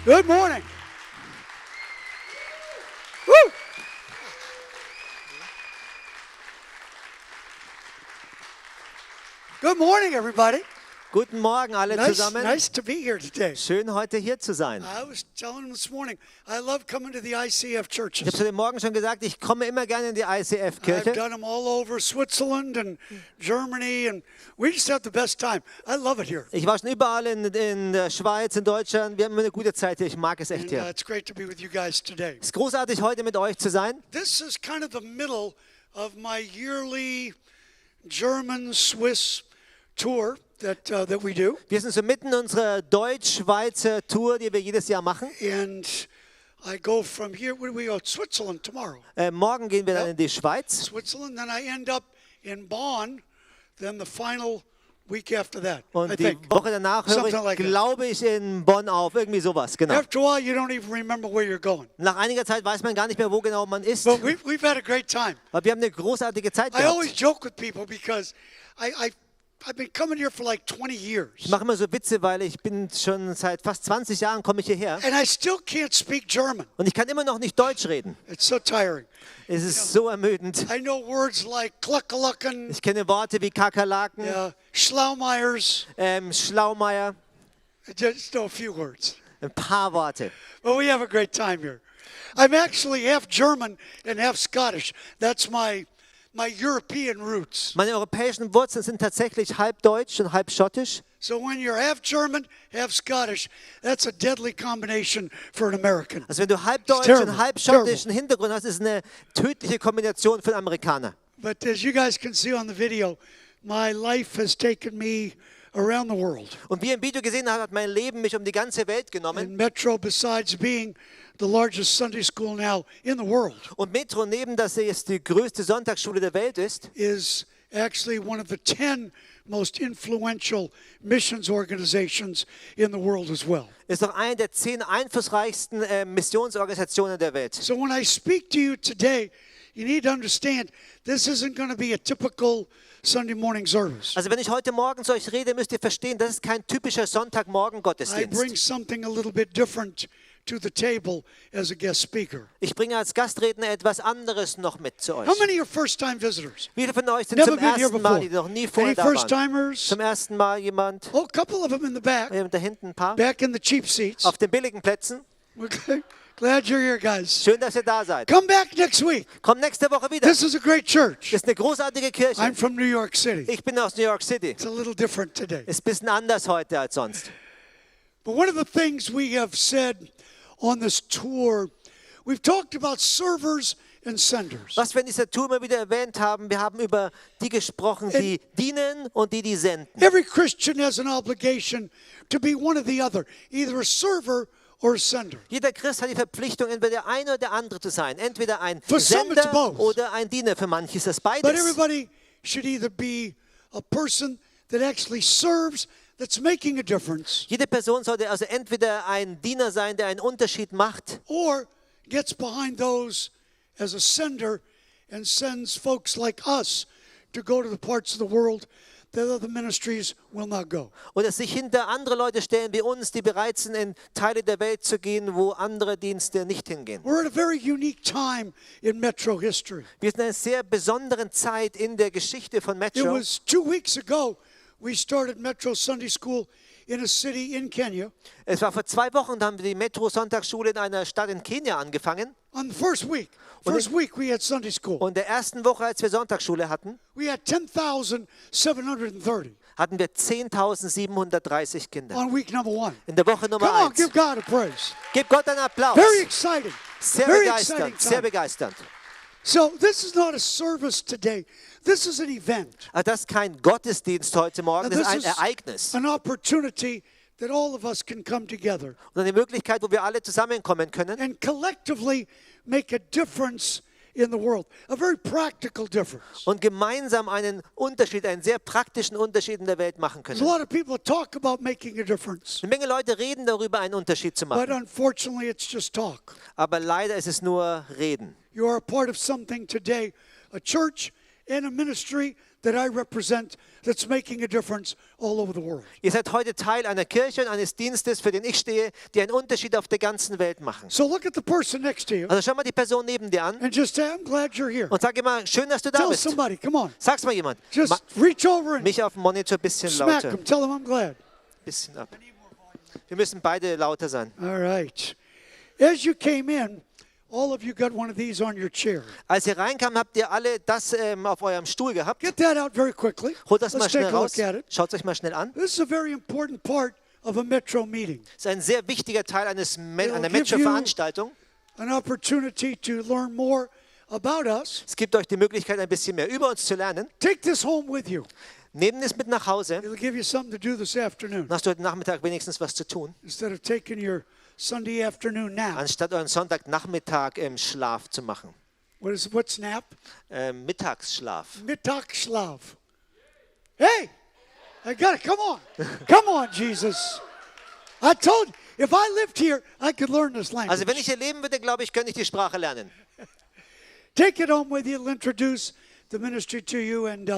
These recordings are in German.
Good morning. Woo! Good morning, everybody. Guten Morgen alle zusammen. Nice to be here today. Schön heute hier zu sein. I was telling them this morning, I love coming to the ICF Ich habe churches. heute Morgen schon gesagt, ich komme immer gerne in die I've ICF-Kirche. done them all over Switzerland and Germany, and we just have the best time. I love it here. Ich war schon überall in der Schweiz, in Deutschland. Wir haben immer eine gute Zeit hier. Ich mag es echt And hier. it's great to be with you guys today. Es ist großartig, heute mit euch zu sein. This is kind of the middle of my yearly German-Swiss tour that we do. Wir sind so mitten in unserer Deutsch-Schweizer Tour, die wir jedes Jahr machen. And I go from here, where do we go? Switzerland tomorrow. Morgen gehen wir dann in die Schweiz. Switzerland, then I end up in Bonn, then the final week after that, I Und die think. Woche danach höre Something ich, like that. glaube ich, in Bonn auf. Irgendwie sowas, genau. After a while, you don't even remember where you're going. Nach einiger Zeit weiß man gar nicht mehr, wo genau man ist. But we've had a great time. Aber wir haben eine großartige Zeit I always gehabt. joke with people because I've been coming here for like 20 years. Ich mache immer so Witze, weil ich bin schon seit fast 20 Jahren komme ich hierher. And I still can't speak German. Und ich kann immer noch nicht Deutsch reden. It's so tiring. Es ist so ermüdend. I know words like kluckalucken, Ich kenne Worte wie Kakerlaken, Schlaumeyers. Schlaumeier, I just know a few words. ein paar Worte. But we have a great time here. I'm actually half German and half Scottish. That's my European roots. Meine europäischen Wurzeln sind tatsächlich halb deutsch und halb schottisch. So when you're half German, half Scottish, that's a deadly combination for an American. Also wenn du halb deutsch terrible, und halb terrible. schottischen Hintergrund hast, ist eine tödliche Kombination für einen Amerikaner. But as you guys can see on the video, my life has taken me around the world. Und wie ihr im Video gesehen habt, hat mein Leben mich um die ganze Welt genommen. And Metro, besides being the largest Sunday school now in the world, Und Metro, neben dass es die größte Sonntagsschule der Welt ist, is actually one of the 10 most influential missions organizations in the world as well. ist doch eine der 10 einflussreichsten Missionsorganisationen der Welt. So when I speak to you today, you need to understand this isn't going to be a typical Sunday morning service. Also wenn ich heute Morgen zu euch rede, müsst ihr verstehen, das ist kein typischer I bring Sonntagmorgen-Gottesdienst. something a little bit different to the table as a guest speaker. Ich bringe als Gastredner etwas anderes noch mit zu euch. How many are first-time visitors? Viele von euch sind Never zum been here ersten Mal, before. die noch nie Any vorher da waren. first-timers? Zum ersten Mal jemand, Oh, a couple of them in the back. da hinten ein paar, Back in the cheap seats. auf den billigen Plätzen. Okay. Glad you're here, guys. Schön, dass ihr da seid. Come back next week. Kommt nächste Woche wieder. This is a great church. Das ist eine großartige Kirche. I'm from New York City. Ich bin aus New York City. It's a little different today. Ist ein bisschen anders heute als sonst. But one of the things we have said on this tour, we've talked about servers and senders. Was wir in dieser Tour immer wieder erwähnt haben, wir haben über die gesprochen, die dienen und die senden. Every Christian has an obligation to be one or the other, either a server or a sender. Jeder Christ hat die Verpflichtung, entweder der eine oder der andere zu sein. Entweder ein For some it's Sender both. oder ein Diener. Für manche ist das But beides. everybody should either be a person that actually serves, that's making a difference, Jede Person sollte also entweder ein Diener sein, der einen Unterschied macht, or gets behind those as a sender and sends folks like us to go to the parts of the world that other ministries will not go. oder sich hinter andere Leute stellen wie uns, die bereit sind, in Teile der Welt zu gehen, wo andere Dienste nicht hingehen. We're at a very unique time in Metro history. Wir sind in einer sehr besonderen Zeit in der Geschichte von It Metro. was 2 weeks ago we started Metro Sunday School in a city in Kenya. Es war vor 2 Wochen, da haben wir die Metro-Sonntagsschule in einer Stadt in Kenia angefangen. On the first week we had Sunday school. Und in der ersten Woche, als wir Sonntagsschule hatten, We had 10,730 hatten wir 10.730 Kinder. on week number 1. In der Woche Nummer Come on, 1. give God a praise. Gib Gott einen Applaus. Very exciting. Sehr Very exciting begeisternd, sehr time. begeisternd. So this is not a service today. This is an event. Aber das ist kein Gottesdienst heute Morgen, das ist ein This is Ereignis. an opportunity that all of us can come together Und eine Möglichkeit, wo wir alle zusammenkommen können and collectively make a difference in the world. A very practical difference. und gemeinsam einen Unterschied, einen sehr praktischen Unterschied in der Welt machen There's a können. lot of people that talk about making a difference, Eine Menge Leute reden darüber, einen Unterschied zu but machen. unfortunately it's just talk. Aber leider ist es nur Reden. You are a part of something today, a church and a ministry that I represent that's making a difference all over the world. Ihr seid heute Teil einer Kirche und eines Dienstes, für den ich stehe, die einen Unterschied auf der ganzen Welt machen. So look at the person next to you Also schau mal die Person neben dir an and just say, I'm glad you're here. und sag immer, schön, dass du da Tell bist. somebody, come on. Sag's mal jemand. Just reach over and Mich auf dem Monitor ein bisschen smack lauter. them. Tell them I'm glad. Bisschen ab. Wir müssen beide lauter sein. All right. As you came in, all of you got one of these on your chair. Als ihr reinkamt, habt ihr alle das auf eurem Stuhl gehabt. Get that out very quickly. Holt das mal Let's schnell take a raus. look at it. Schaut es euch mal schnell an. This is a very important part of a Metro meeting. Das ist ein sehr wichtiger Teil einer give Metro-Veranstaltung. An opportunity to learn more about us. Es gibt euch die Möglichkeit, ein bisschen mehr über uns zu lernen. Take this home with you. Nehmt es mit nach Hause. It'll give you something to do this afternoon Dann hast du heute Nachmittag wenigstens was zu tun, instead of taking your Sunday afternoon nap. anstatt euren Sonntagnachmittag im Schlaf zu machen. What's nap? Mittagsschlaf. Mittagsschlaf. Hey, I got it. Come on. Come on, Jesus. I told you, if I lived here, I could learn this language. Also wenn ich hier leben würde, glaube ich, könnte ich die Sprache lernen. Take it home with you. It'll introduce the ministry to you, and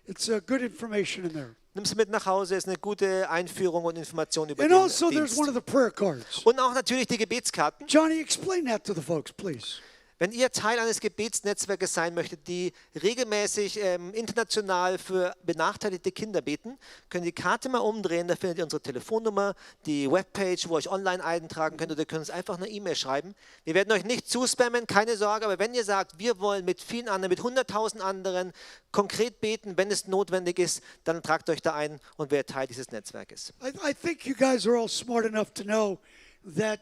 it's good information in there. Nimm es mit nach Hause, ist eine gute Einführung und Information über And den also, there's one Dienst. of the prayer cards. Und auch natürlich die Gebetskarten. Johnny, explain that to the folks, please. Wenn ihr Teil eines Gebetsnetzwerkes sein möchtet, die regelmäßig international für benachteiligte Kinder beten, könnt ihr die Karte mal umdrehen, da findet ihr unsere Telefonnummer, die Webpage, wo ihr euch online eintragen könnt, oder ihr könnt uns einfach eine E-Mail schreiben. Wir werden euch nicht zuspammen, keine Sorge, aber wenn ihr sagt, wir wollen mit vielen anderen, mit 100.000 anderen konkret beten, wenn es notwendig ist, dann tragt euch da ein und werdet Teil dieses Netzwerkes. I think you guys are all smart enough to know that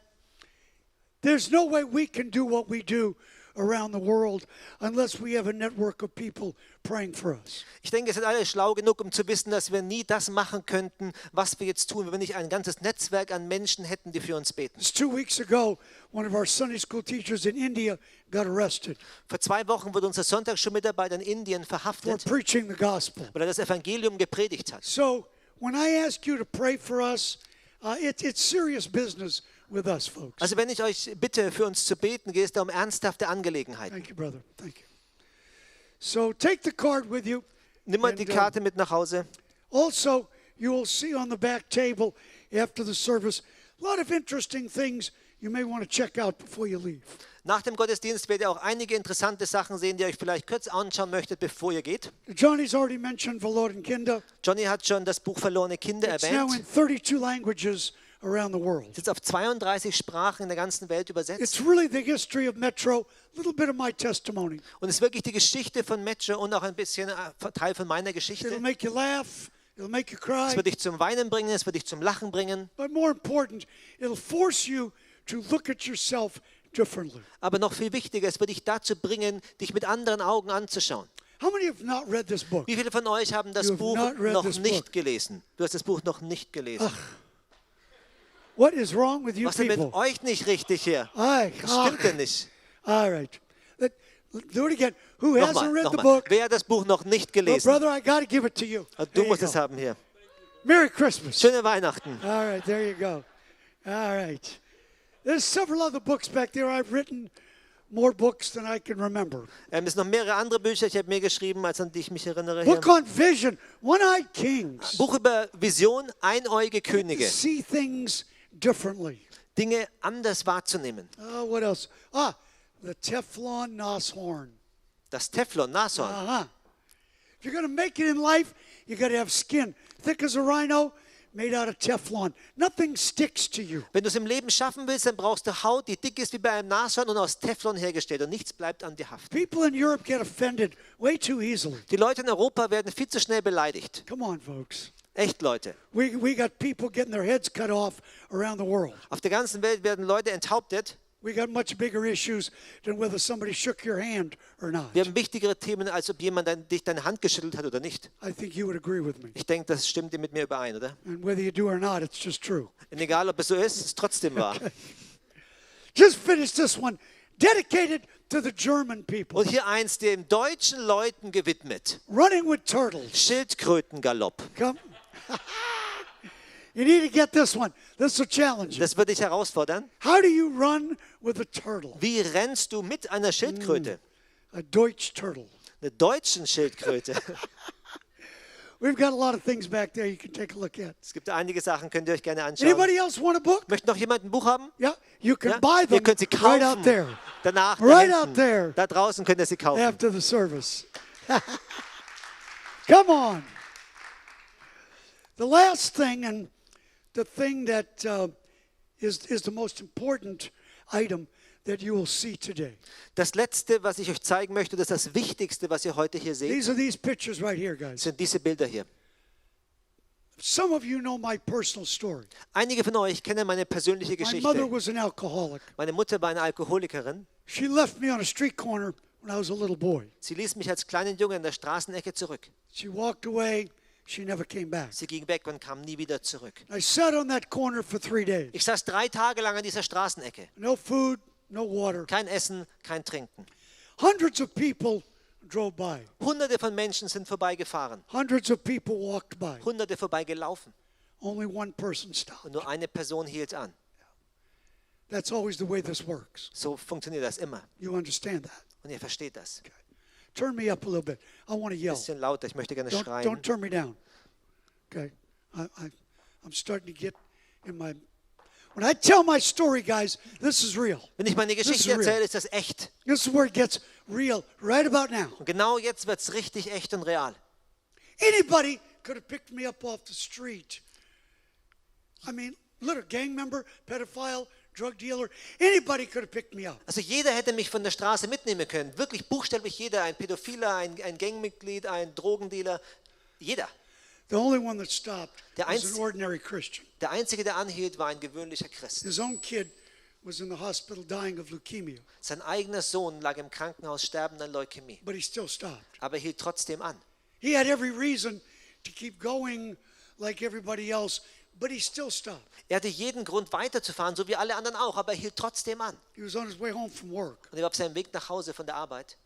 there's no way we can do what we do around the world unless we have a network of people praying for us. Ich denke, ihr seid alle schlau genug, um zu wissen, dass wir nie das machen könnten, was wir jetzt tun, wenn wir nicht ein ganzes Netzwerk an Menschen hätten, die für uns beten. Just 2 weeks ago, one of our Sunday school teachers in India got arrested Vor 2 Wochen wurde unser Sonntagsschulmitarbeiter in Indien for verhaftet, preaching the gospel. weil er das Evangelium gepredigt hat. So when I ask you to pray for us, it's serious business with us, folks. Also wenn ich euch bitte, für uns zu beten, geht es da um ernsthafte Angelegenheiten. Thank you, brother. Thank you. So take the card with you. Nimm mal die And, Karte mit nach Hause. Also, you will see on the back table after the service a lot of interesting things you may want to check out before you leave. Nach dem Gottesdienst werdet ihr auch einige interessante Sachen sehen, die ihr euch vielleicht kurz anschauen möchtet, bevor ihr geht. Johnny's already mentioned Verloren Kinder. Johnny hat schon das Buch Verlorene Kinder It's now in erwähnt. 32 languages around the world. Es ist auf 32 Sprachen in der ganzen Welt It's übersetzt. really the history of Metro, a little bit of my testimony. Und es ist wirklich die Geschichte von Metro und auch ein bisschen Teil von meiner It'll Geschichte. make you laugh, it'll make you Es cry, wird dich zum Weinen bringen, es wird dich zum Lachen bringen. but more important, it'll force you to look at yourself differently. Aber noch viel wichtiger, es wird dich dazu bringen, dich mit anderen Augen anzuschauen. How many have not read this book? Wie viele von euch haben das You have Buch not read noch this nicht book. gelesen? Du hast das Buch noch nicht gelesen. What is wrong with you Was ist denn mit people? euch nicht richtig hier? Aye, Das stimmt denn nicht? all right. Do it again. Who hasn't Nochmal, read the nochmal. book? Wer hat das Buch noch nicht Well, gelesen? brother, I got to give it to you. Du There you musst es go. haben hier. Merry Christmas. Schöne Weihnachten. All right, there you go. All right. There's several other books back there. I've written more books than I can remember. Es sind noch mehrere andere Bücher, ich habe mehr geschrieben, als an die ich mich erinnere. Hier. Book on vision, one-eyed kings. Buch über Vision, einäugige To Könige. see things differently. Dinge anders wahrzunehmen. What else? The Teflon Nashorn. Das Teflon, Nashorn. If you're going to make it in life, you got to have skin thick as a rhino, made out of Teflon. Nothing sticks to you. Wenn du es im Leben schaffen willst, dann brauchst du Haut, die dick ist wie bei einem Nashorn und aus Teflon hergestellt und nichts bleibt an dir haften. People in Europe get offended way too easily. Die Leute in Europa werden viel zu schnell beleidigt. Come on, folks. Echt, Leute. We got people getting their heads cut off around the world. Auf der ganzen Welt werden Leute enthauptet. We got much bigger issues than whether somebody shook your hand or not. Wir haben wichtigere Themen, als ob jemand dich deine Hand geschüttelt hat oder nicht. I think you would agree with me. Ich denke, das stimmt dir mit mir überein, oder? And whether you do or not, it's just true. Und egal, ob es so ist, es ist trotzdem wahr. Just finish this one. Dedicated to the German people. Und hier eins dem deutschen Leuten gewidmet. Running with turtles. Schildkrötengalopp. Come. You need to get this one. This will challenge you. Das wird dich herausfordern. How do you run with a turtle? Wie rennst du mit einer Schildkröte? A Deutsch turtle. Eine deutschen Schildkröte. We've got a lot of things back there you can take a look at. Es gibt einige Sachen, könnt ihr euch gerne anschauen. Anybody else want a book? Möchte noch jemand ein Buch haben? Yeah, you can Ja? buy Ihr them könnt sie right out kaufen. there Danach, da Right hinten. out there. Da draußen könnt ihr sie kaufen. after the service. Come on. The last thing, and the thing that is the most important item that you will see today. Das Letzte, was ich euch zeigen möchte, das ist das Wichtigste, was ihr heute hier seht, These are these pictures right here, guys. sind diese Bilder hier. Some of you know my personal story. Einige von euch kennen meine persönliche My mother Geschichte. was an alcoholic. Meine Mutter war eine Alkoholikerin. She left me on a street corner when I was a little boy. Sie ließ mich als kleinen Junge in der Straßenecke zurück. She walked away. She never came back. Sie ging weg und kam nie wieder zurück. I sat on that corner for 3 days. Ich saß 3 Tage lang an dieser Straßenecke. No food, no water. Kein Essen, kein Trinken. Hundreds of people drove by. Hunderte von Menschen sind vorbeigefahren. Hundreds of people walked by. Hunderte vorbeigelaufen. Only one person stopped. Und nur eine Person hielt an. That's always the way this works. So funktioniert das immer. You understand that? Und ihr versteht das. Turn me up a little bit. I want to Ein yell. bisschen lauter, ich möchte gerne Don't schreien. turn me down. Okay? I'm starting to get in my... When I tell my story, guys, this is real. Wenn ich meine This is Geschichte real. erzähle, ist das echt. This is where it gets real right about now. Und genau jetzt wird es richtig echt und real. Anybody could have picked me up off the street. I mean, little gang member, pedophile, drug dealer, anybody could have picked me up. Also jeder hätte mich von der Straße mitnehmen können. Wirklich buchstäblich jeder. Ein Pädophiler, ein Gangmitglied, ein Drogendealer. Jeder. The only one that stopped Der was Einz- an ordinary Christian. Der Einzige, der anhielt, war ein gewöhnlicher Christ. His own kid was in the hospital dying of leukemia, Sein eigener Sohn lag im Krankenhaus sterbend an Leukämie. but he still stopped. Aber er hielt trotzdem an. He had every reason to keep going like everybody else, but he still stopped. Er hatte jeden Grund weiterzufahren, so wie alle anderen auch, aber er hielt trotzdem an. He was on his way home from work. Und er war auf seinem Weg nach Hause von der Arbeit.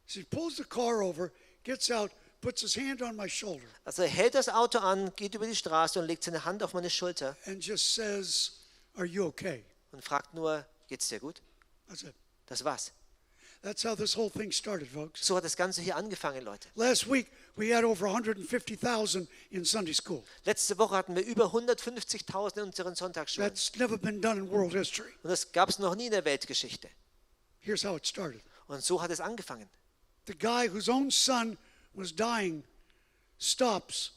So he pulls the car over, gets out, puts his hand on my shoulder, Also er hält das Auto an, geht über die Straße und legt seine Hand auf meine Schulter and just says, "Are you okay?" und fragt nur, geht's dir gut? That's it. Das war's. That's how this whole thing started, folks. So hat das Ganze hier angefangen, Leute. Last week, we had over 150,000 in Sunday school. Letzte Woche hatten wir über 150.000 in unseren Sonntagsschulen. That's never been done in world history. Und das gab es noch nie in der Weltgeschichte. Here's how it started. Und so hat es angefangen. The guy whose own son was dying stops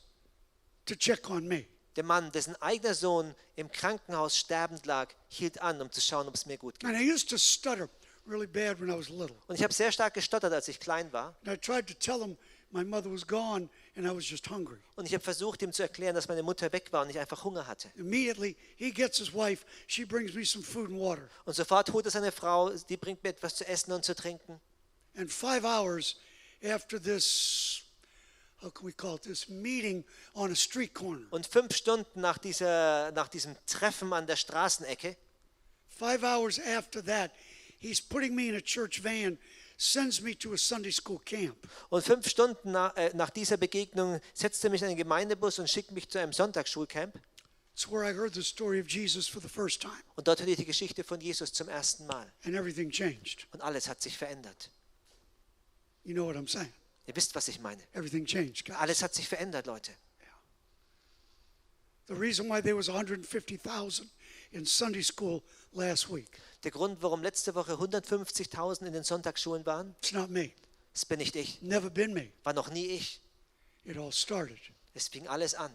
to check on me. Der Mann, dessen eigener Sohn im Krankenhaus sterbend lag, hielt an, um zu schauen, ob es mir gut geht. And I used to stutter really bad when I was little. Und ich habe sehr stark gestottert, als ich klein war. And I tried to tell him my mother was gone and I was just hungry. Und ich habe versucht, ihm zu erklären, dass meine Mutter weg war und ich einfach Hunger hatte. Immediately, he gets his wife. She brings me some food and water. Und sofort holt er seine Frau, die bringt mir etwas zu essen und zu trinken. And 5 hours after this, how can we call it, this meeting on a street corner, Und 5 Stunden nach diesem Treffen an der Straßenecke, 5 hours after that, he's putting me in a church van, sends me to a Sunday school camp. und 5 Stunden nach dieser Begegnung setzt er mich in einen Gemeindebus und schickt mich zu einem Sonntagsschulcamp. It's where I heard the story of Jesus for the first time, Und dort hörte ich die Geschichte von Jesus zum ersten Mal. and everything changed. Und alles hat sich verändert. You know what I'm saying? Ihr wisst, was ich meine. Everything changed, guys. Alles hat sich verändert, Leute. The reason why there was 150,000 in Sunday school last week, Der Grund, warum letzte Woche 150.000 in den Sonntagsschulen waren, it's not me. das bin nicht ich. Never been me. War noch nie ich. It all started Es fing alles an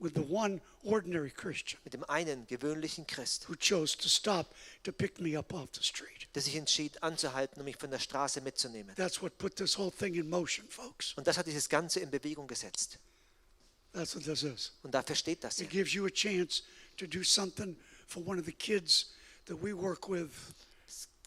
with the one ordinary Christian mit dem einen gewöhnlichen Christ, who chose to stop to pick me up off the street. der sich entschied anzuhalten, um mich von der Straße mitzunehmen. That's what put this whole thing in motion, folks. Und das hat dieses Ganze in Bewegung gesetzt. That's what this is. Und dafür steht das It hier. gives you a chance to do something for one of the kids that we work with,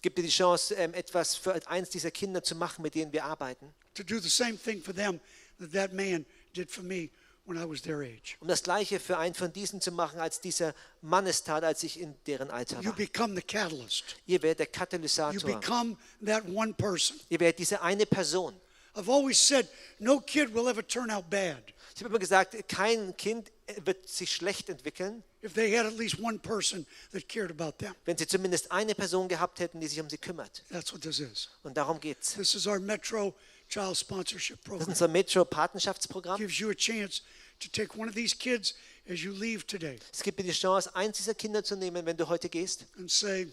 Gibt dir die Chance, etwas für eins dieser Kinder zu machen, mit denen wir arbeiten. to do the same thing for them that that man did for me when I was their age. Um das Gleiche für einen von diesen zu machen, als dieser Mann es tat, als ich in deren Alter You war. become the catalyst. Ihr werdet der You Katalysator. become that one person. Ihr werdet diese eine Person. I've always said no kid will ever turn out bad. Ich habe immer gesagt, kein Kind wird sich schlecht entwickeln. if they had at least one person that cared about them. wenn sie zumindest eine Person gehabt hätten, die sich um sie kümmert. That's what this is. Und darum geht's. This is our Metro Child Sponsorship Das ist Program. unser Metro-Patenschaftsprogramm. Gives you a chance to take one of these kids as you leave today Es gibt dir die Chance, eins dieser Kinder zu nehmen, wenn du heute gehst. and say,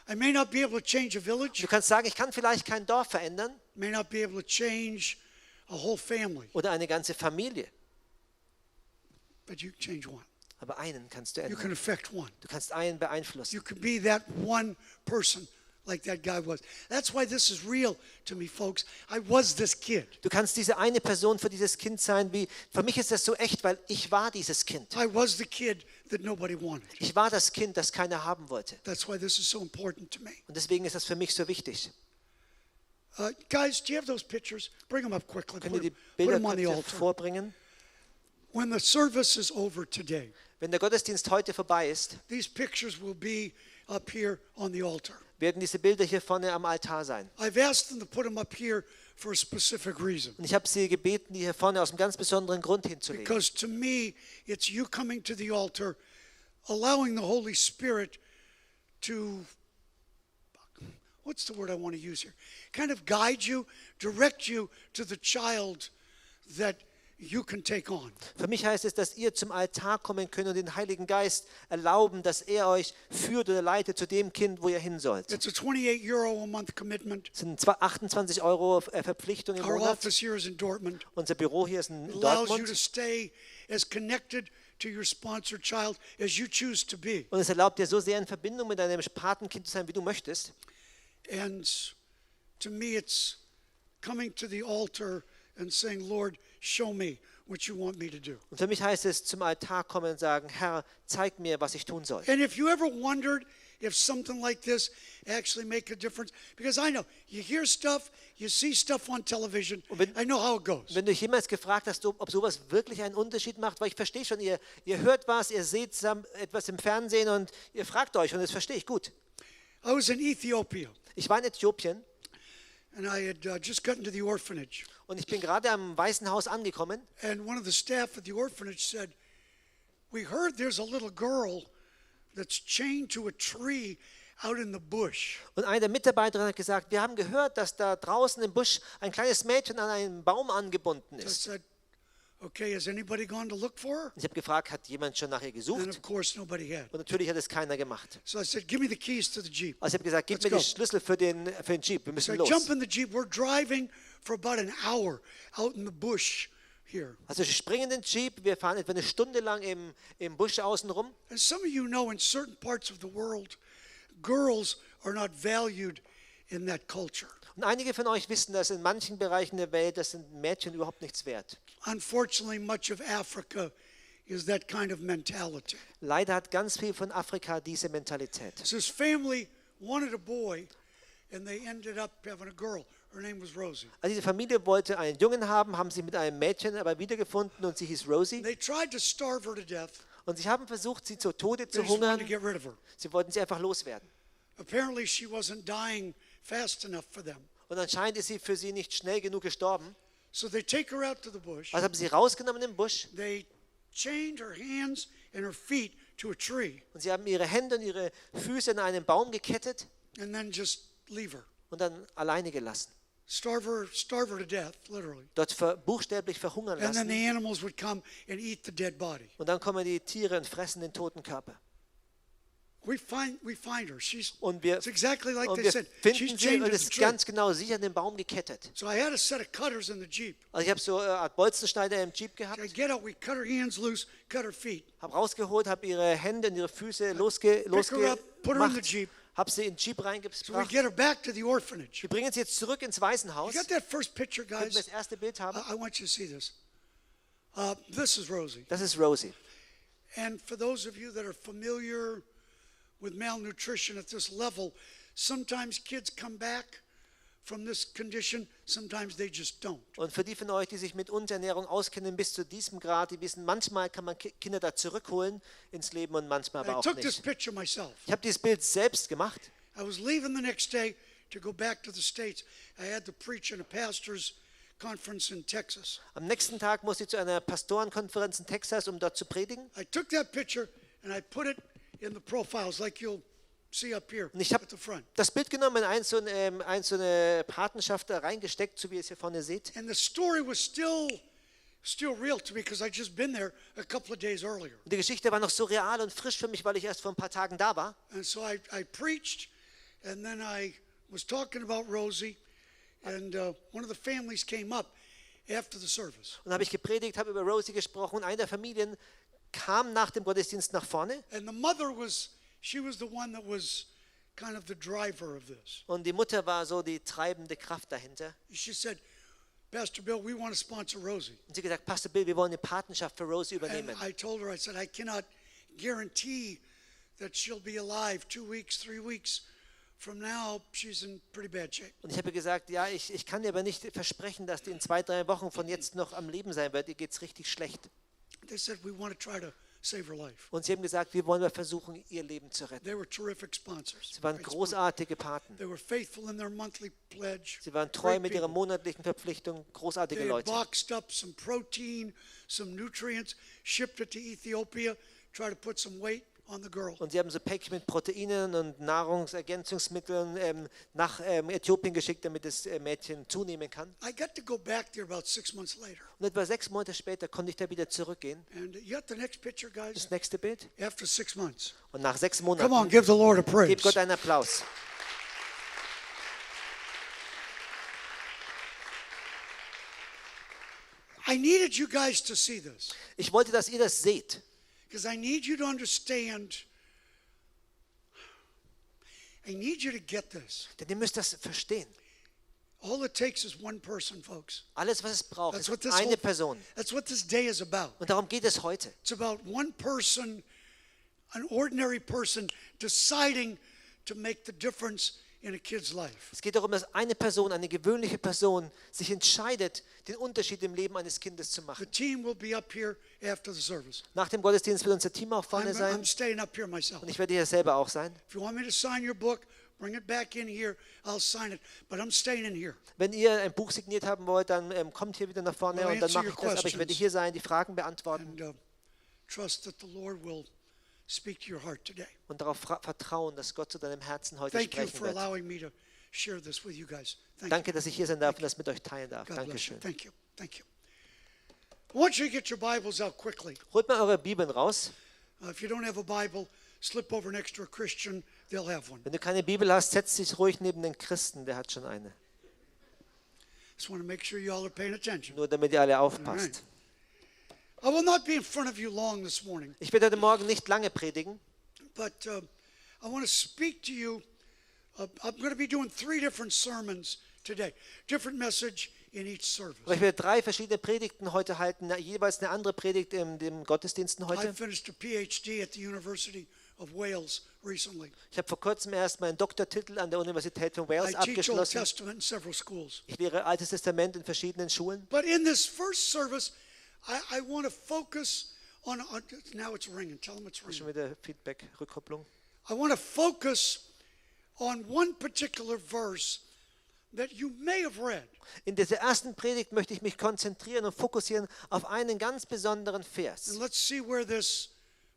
I may not be able to change a village, Du kannst sagen, ich kann vielleicht kein Dorf verändern may not be able to change a whole family, oder eine ganze Familie, but you can change one. aber einen kannst du You can ändern. affect one. Du kannst einen beeinflussen. You can be that one person like that guy was. That's why this is real to me, folks. I was this kid. Du kannst diese eine Person für dieses Kind sein, wie für mich ist das so echt, weil ich war dieses Kind. I was the kid that nobody wanted. Ich war das Kind, das keiner haben wollte. That's why this is so important to me. Und deswegen ist das für mich so wichtig. Guys, do you have those pictures? Bring them up quickly. Könnt ihr die Put Bilder them on the kurz altar. vorbringen? When the service is over today, Wenn der Gottesdienst heute vorbei ist, these pictures will be up here on the altar. werden diese Bilder hier vorne am Altar sein. I've asked them to put them up here for a specific reason. Und ich habe sie gebeten, die hier vorne aus einem ganz besonderen Grund hinzulegen. Because to me, it's you coming to the altar, allowing the Holy Spirit to, what's the word I want to use here? Kind of guide you, direct you to the child that you can take on. Für mich heißt es, dass ihr zum Altar kommen könnt und den Heiligen Geist erlauben, dass er euch führt oder leitet zu dem Kind, wo ihr hin sollt. It's a 28 euro a month commitment. Es sind zwar 28 Euro Verpflichtung im Our Monat. office here is in Dortmund. Unser Büro hier ist in It allows you to Dortmund. stay as connected to your sponsored child as you choose to be. Und es erlaubt dir so sehr in Verbindung mit deinem Patenkind zu sein, wie du möchtest. And to me, it's coming to the altar and saying, Lord, show me what you want me to do. Und für mich heißt es, zum Altar kommen und sagen, Herr, zeig mir, was ich tun soll. And if you ever wondered if something like this actually make a difference, because I know you hear stuff, you see stuff on television, I know how it goes. Wenn du dich jemals gefragt hast, ob sowas wirklich einen Unterschied macht, weil ich verstehe schon, ihr hört was, ihr seht etwas im Fernsehen und ihr fragt euch und das verstehe ich gut. I was in Ethiopia, Ich war in Äthiopien and I had just gotten to the orphanage. und ich bin gerade am Weißen Haus angekommen And one of the staff at the orphanage said, we heard there's a little girl that's chained to a tree out in the bush. und eine der Mitarbeiterinnen hat gesagt, wir haben gehört, dass da draußen im Busch ein kleines Mädchen an einen Baum angebunden I ist. said, okay, has anybody gone to look for her? Ich habe gefragt, hat jemand schon nach ihr And gesucht? of course, nobody had. Und natürlich hat es keiner gemacht. So I said, give me the keys to the Jeep. Also ich habe gesagt, gib Let's mir go. die Schlüssel für den Jeep, wir So müssen I los. jump in the Jeep. We're driving for about an hour out in the bush here. Also ich springe in den Jeep, wir fahren etwa eine Stunde lang im Busch außen rum. And some of you know in certain parts of the world, girls are not valued in that culture. Und einige von euch wissen, dass in manchen Bereichen der Welt, das sind Mädchen überhaupt nichts wert. Unfortunately, much of Africa is that kind of mentality. Leider hat ganz viel von Afrika diese Mentalität. So his family wanted a boy, and they ended up having a girl. Her name was Rosie. Also diese Familie wollte einen Jungen haben sie mit einem Mädchen aber wiedergefunden und sie hieß Rosie. They tried to starve her to death. Und sie haben versucht, sie zu Tode They zu just wanted to hungern. get rid of her. Sie wollten sie einfach loswerden. Apparently, she wasn't dying fast enough for them. Und anscheinend ist sie für sie nicht schnell genug gestorben. So they take her out to the bush. Also haben sie rausgenommen im Busch They chained her hands and her feet to a tree und sie haben ihre Hände und ihre Füße an einen Baum gekettet and then just leave her. und dann alleine gelassen. Starve her to death, literally. Dort buchstäblich verhungern And then lassen. the animals would come and eat the dead body. Und dann kommen die Tiere und fressen den toten Körper. We find her. Und wir, It's exactly like und they wir said. She's finden sie chained und to es the ist tree. ganz genau sie an den Baum gekettet. So I had a set of cutters in the Jeep. Also ich habe so eine Art Bolzenschneider im Jeep gehabt, I get out, we cut her hands loose, cut her feet. habe rausgeholt, habe ihre Hände und ihre Füße her up, put her in the losgemacht, Jeep. habe sie in den Jeep So we reingebracht. get her back to the orphanage. Wir bringen sie jetzt zurück ins Waisenhaus. You got that first picture, Können wir guys? das erste Bild haben? I want you to see this. This is Rosie. Das ist Rosie. And for those of you that are familiar with malnutrition at this level, sometimes kids come back from this condition, sometimes they just don't. Und für die von euch, die sich mit Unterernährung auskennen bis zu diesem Grad, die wissen, manchmal kann man Kinder da zurückholen ins Leben und manchmal aber I auch took this nicht. picture myself. Ich habe dieses Bild selbst gemacht. I was leaving the next day to go back to the States. I had to preach in a pastor's conference in Texas. Am nächsten Tag musste ich zu einer Pastorenkonferenz in Texas, um dort zu predigen. I took that picture and I put it in the profiles like you'll see up here Und ich habe at the front. das Bild genommen, in so eine Patenschaft da reingesteckt, so wie ihr es hier vorne seht. And the story was still real to me because I'd just been there a couple of days earlier. Und die Geschichte war noch so real und frisch für mich, weil ich erst vor ein paar Tagen da war. And so I preached, and then I was talking about Rosie, and one of the families came up after the service. Und habe ich gepredigt, habe über Rosie gesprochen und eine der Familien kam nach dem Gottesdienst nach vorne. And the mother she was the one that was kind of the driver of this. Und die Mutter war so die treibende Kraft dahinter. She said, Pastor Bill, we want to sponsor Rosie. Und sie hat gesagt, Pastor Bill, wir wollen eine Patenschaft für Rosie übernehmen. And I told her, I said, I cannot guarantee that she'll be alive 2 weeks, 3 weeks from now. She's in pretty bad shape. Und ich habe gesagt, ja, ich kann dir aber nicht versprechen, dass die in 2, 3 Wochen von jetzt noch am Leben sein wird. Ihr geht's richtig schlecht. They said, we want to try to save her life. Und sie haben gesagt, wir wollen versuchen, ihr Leben zu retten. They were terrific sponsors. Sie waren großartige Paten. They were faithful in their monthly pledge. Sie waren treu Great mit ihrer people. monatlichen Verpflichtung. Großartige They had Leute. boxed up some protein, some nutrients, shipped it to Ethiopia, try to put some weight on the girl. Und sie haben so Päckchen mit Proteinen und Nahrungsergänzungsmitteln nach Äthiopien geschickt, damit das Mädchen zunehmen kann. I got to go back there about 6 months later. Und etwa 6 Monate später konnte ich da wieder zurückgehen. And you got the next picture, guys? Das nächste Bild. After 6 months. Und nach 6 Come on, Monaten, give the Lord a praise. gebt Gott einen Applaus. I needed you guys to see this Ich wollte, dass ihr das seht. because I need you to understand. I need you to get this. Denn ihr müsst das verstehen. All it takes is one person, folks. Alles, was es braucht, That's what ist this eine whole, Person. that's what this day is about. Und darum geht es heute. It's about one person, an ordinary person, deciding to make the difference in a kid's life. Es geht darum, dass eine Person, eine gewöhnliche Person, sich entscheidet, den Unterschied im Leben eines Kindes zu The machen. team will be up here after the service. Nach dem Gottesdienst wird unser Team auch vorne I'm sein. staying up here myself. Und ich werde hier selber auch sein. If you want me to sign your book, bring it back in here. I'll sign it. But I'm staying in here. Wenn ihr ein Buch signiert haben wollt, dann kommt hier wieder nach vorne We'll und dann answer mache ich your das. Aber ich werde questions. hier sein, die Fragen beantworten And trust that the Lord will speak to your heart today. und darauf vertrauen, dass Gott zu deinem Herzen heute Thank you sprechen for wird. allowing me to share this with you guys. Thank you. Danke, dass ich hier sein darf und das mit euch teilen darf. God bless you. Dankeschön. Thank you. Thank you. I want you to get your Bibles out quickly. Holt mal eure Bibeln raus. If you don't have a Bible, slip over next to a Christian. They'll have one. Wenn du keine Bibel hast, setz dich ruhig neben den Christen, der hat schon eine. Just want to make sure you all are paying attention. Nur damit ihr alle aufpasst. I will not be in front of you long this morning, Ich werde heute Morgen nicht lange predigen, but I want to speak to you. I'm going to be doing 3 different sermons today, different message in each service. aber ich werde 3 verschiedene Predigten heute halten, jeweils eine andere Predigt in den Gottesdiensten I heute. finished a PhD at the University of Wales recently. Ich habe vor kurzem erst meinen Doktortitel an der Universität von Wales I teach Old abgeschlossen. Testament in several schools. Ich lehre Altes Testament in verschiedenen Schulen. But in this first service, I want to focus on now it's ringing. Tell them it's Schon ringing. wieder Feedback, Rückkopplung. I want to focus on one particular verse that you may have read. In dieser ersten Predigt möchte ich mich konzentrieren und fokussieren auf einen ganz besonderen And Vers. let's see where this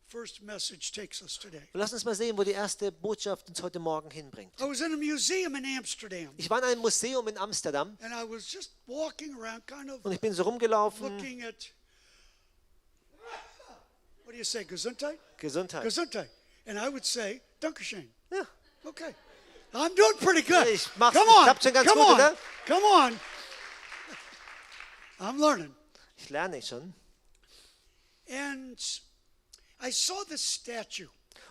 first message takes us today. Und lass uns mal sehen, wo die erste Botschaft uns heute Morgen hinbringt. I was in a museum in Amsterdam, Ich war in einem Museum in Amsterdam and I was just walking around, kind of und ich bin so rumgelaufen. looking at, what do you say, Gesundheit? Gesundheit. Gesundheit. And I would say, Dankeschön. Ja. Okay. I'm doing pretty good. Ich mach's- Come on. klappt schon ganz Come gut, on. oder? Come on. I'm learning. Ich lerne schon. And I saw this statue.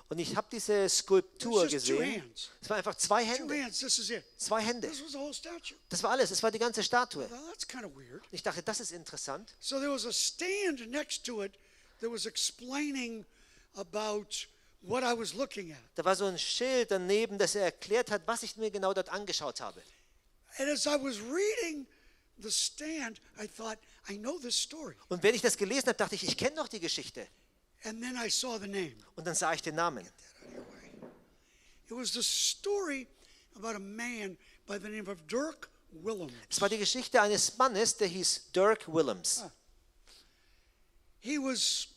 Und ich habe diese Skulptur It's just 2 gesehen. hands. Es waren einfach 2 2 Hände. hands. This is it. 2 Hände. This was the whole statue. Das war alles. Das war die ganze Statue. Well, that's kind of weird. Ich dachte, das ist interessant. So there was a stand next to it that was explaining about what I was looking at. Da war so ein Schild daneben, das erklärt hat, was ich mir genau dort angeschaut habe. And as I was reading the stand, I thought, I know this story. Und wenn ich das gelesen habe, dachte ich kenne doch die Geschichte. And then I saw the name. Und dann sah ich den Namen. It was the story about a man by the name of Dirk Willems. Es war die Geschichte eines Mannes, der hieß Dirk Willems. He was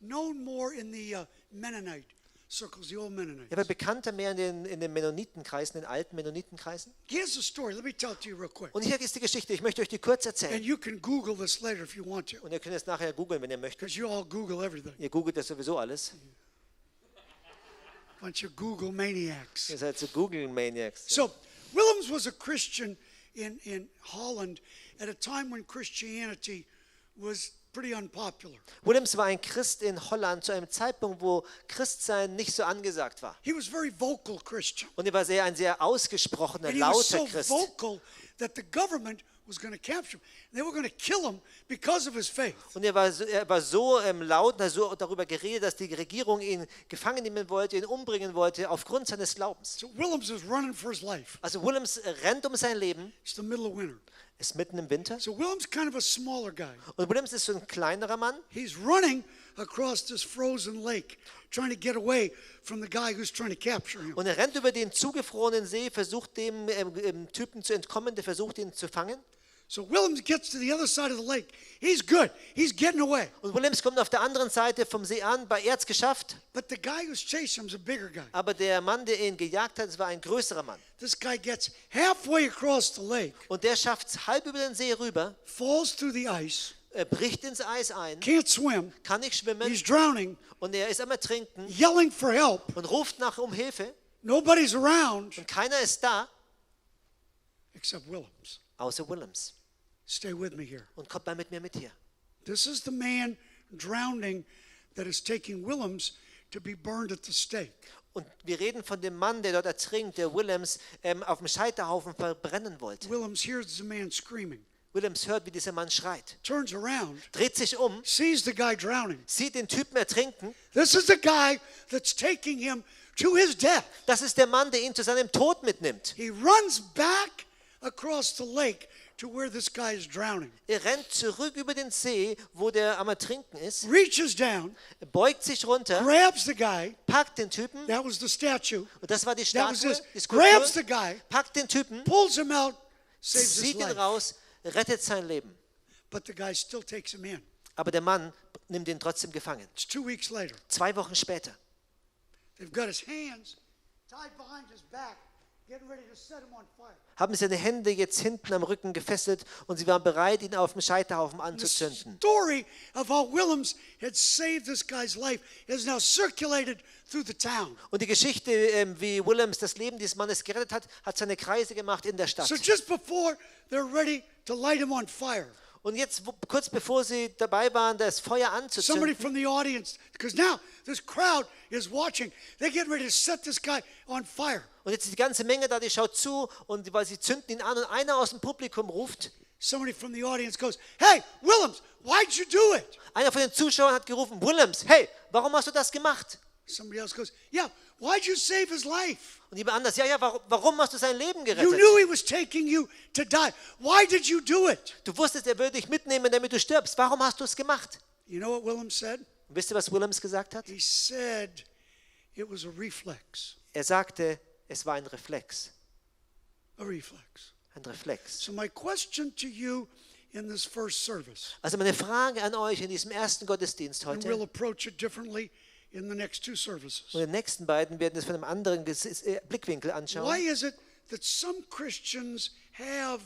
known more in the Mennonite circles, the old Mennonites. Er war bekannter mehr in den Mennonitenkreisen, den alten Mennonitenkreisen. Here's a story. Let me tell it to you real quick. Und hier ist die Geschichte. Ich möchte euch die kurz And erzählen. you can Google this later if you want to, Und ihr könnt es nachher googeln, wenn ihr möchtet. because you all Google everything. Ihr googelt das sowieso alles. Bunch of Google maniacs. Ihr seid so Google-Maniacs. So, Willems was a Christian in Holland at a time when Christianity was pretty unpopular. Willems war ein Christ in Holland zu einem Zeitpunkt, wo Christsein nicht so angesagt war. He was very vocal Christian. Und er war ein sehr ausgesprochener, And he was lauter so Christ. vocal that the government was going to capture him. They were going to kill him because of his faith. Und er war so laut und hat so darüber geredet, dass die Regierung ihn gefangen nehmen wollte, ihn umbringen wollte, aufgrund seines Glaubens. So Willems is running for his life. Also Willems rennt um sein Leben, It's the middle of winter. ist mitten im Winter. So Willems kind of a smaller guy. Und Willems ist so ein kleinerer Mann. He's running across this frozen lake, trying to get away from the guy who's trying to capture him. Und er rennt über den zugefrorenen See, versucht dem Typen zu entkommen, der versucht ihn zu fangen. So Willems gets to the other side of the lake. He's good. He's getting away. Und Willems kommt auf der anderen Seite vom See an, er hat's geschafft. But the guy who's chasing him is a bigger guy. Aber der Mann, der ihn gejagt hat, war ein größerer Mann. This guy gets halfway across the lake, Und der schafft es halb über den See rüber, falls through the ice, bricht ins Eis ein, can't swim, kann nicht schwimmen he's drowning, und er ist am Ertrinken yelling for help. und ruft um Hilfe Nobody's around und keiner ist da, except Willems. außer Willems. Stay with me here. Und kommt mal mit mir mit hier. This is the man drowning that is taking Willems to be burned at the stake. Und wir reden von dem Mann, der dort ertrinkt, der Willems auf dem Scheiterhaufen verbrennen wollte. Willems hears the man screaming, Willems hört, wie dieser Mann schreit, turns around, dreht sich um, sees the guy drowning. sieht den Typen ertrinken. This is the guy that's taking him to his death. Das ist der Mann, der ihn zu seinem Tod mitnimmt. He runs back across the lake to where this guy is drowning, Er rennt zurück über den See, wo der am Ertrinken ist, reaches down, beugt sich runter, grabs the guy. packt den Typen, That was the statue. und das war die That was Statue, this. die Grabs Skulptur, the guy, packt den Typen, pulls him out, saves his zieht ihn life. raus, rettet sein Leben. But the guy still takes him in. Aber der Mann nimmt ihn trotzdem gefangen. It's 2 weeks later. 2 Wochen später They've got his hands tied behind his back, getting ready to set him on fire. haben seine Hände jetzt hinten am Rücken gefesselt und sie waren bereit, ihn auf dem Scheiterhaufen The anzuzünden. story of how Willems had saved this guy's life is now circulated through the town. Und die Geschichte, wie Willems das Leben dieses Mannes gerettet hat, hat seine Kreise gemacht in der Stadt. So just before they're ready to light him on fire, Und jetzt, kurz bevor sie dabei waren, das Feuer somebody anzuzünden, from the audience, because now this crowd is watching, they're getting ready to set this guy on fire. und jetzt ist die ganze Menge da, die schaut zu und weil sie zünden ihn an und einer aus dem Publikum ruft, Somebody from the audience goes, "Hey, Willems, why'd you do it?" einer von den Zuschauern hat gerufen, Willems, hey, warum hast du das gemacht? Somebody else goes, "Yeah, why'd you save his life? Und jemand anders, ja, warum hast du sein Leben You gerettet? knew he was taking you to die. Why did you do it?" Du wusstest, er würde dich mitnehmen, damit du stirbst. Warum hast du es gemacht? You know what Willems said? Und wisst ihr, was Willems gesagt hat? He said it was a reflex. Er sagte, es war ein Reflex. A reflex. Ein Reflex. So my question to you in this first service, Also meine Frage an euch in diesem ersten Gottesdienst and heute, we'll approach it differently in the next 2 services. und in den nächsten beiden werden wir es von einem anderen Blickwinkel Why anschauen. is it that some Christians have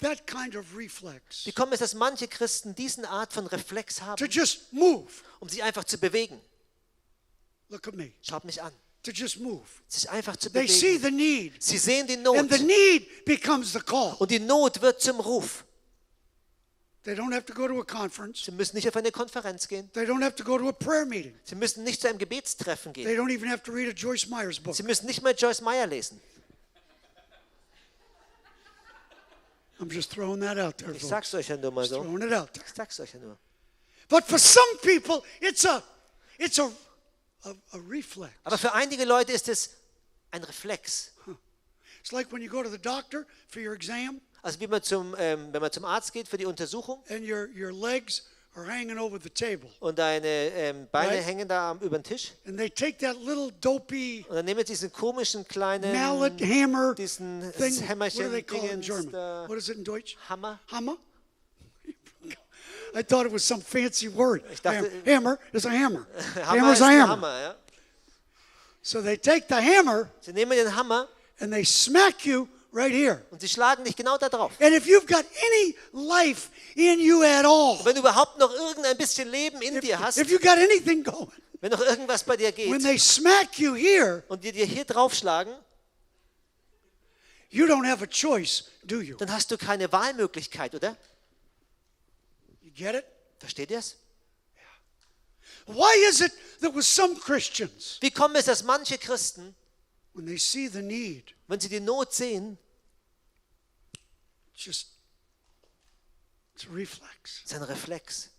that kind of reflex Wie kommt es, dass manche Christen diesen Art von Reflex to haben, just move? um sich einfach zu bewegen? Look at me. Schaut mich an. To just move. Sich einfach zu They see bewegen. the need, Sie sehen die and Not. the need becomes the call. Und die Not wird zum Ruf. They don't have to go to a conference. Sie müssen nicht auf eine Konferenz gehen. They don't have to go to a prayer meeting. Sie müssen nicht zu einem Gebetstreffen They gehen. don't even have to read a Joyce Meyer's book. Sie müssen nicht mal Joyce Meyer lesen. I'm just throwing that out there, Ich folks. sag's euch ja nur mal Just so. throwing it out there. Ich sag's euch ja nur. But for some people, it's a reflex. Aber für einige Leute ist es ein Reflex. It's like when you go to the doctor for your exam, Also wie man wenn man zum Arzt geht für die Untersuchung and your legs are hanging over the table, und deine Beine Right. hängen da über den Tisch and they take that little dopey und dann nehmen sie diesen komischen kleinen mallet hammer diesen thing. What do Hämmerchen they call it in Dingens, German? What is it in Deutsch? Hammer. Hammer. I thought it was some fancy word. Ich dachte- Hammer is a hammer. Hammer Hammer's ist a ein hammer. Hammer. Ja. So they take the hammer Sie nehmen den Hammer and they smack you right here. und sie schlagen dich genau da drauf. And if you've got any life in you at all, Wenn du überhaupt noch irgendein bisschen Leben in dir hast, if you got anything going, wenn noch irgendwas bei dir when geht they smack you here, und die dir hier draufschlagen, you don't have a choice, do you? dann hast du keine Wahlmöglichkeit, oder? You get it? Versteht ihr es? Why is it that with some Christians, Wie kommt es, dass manche Christen, when they see the need, wenn sie die Not sehen, it's a reflex. ist ein Reflex.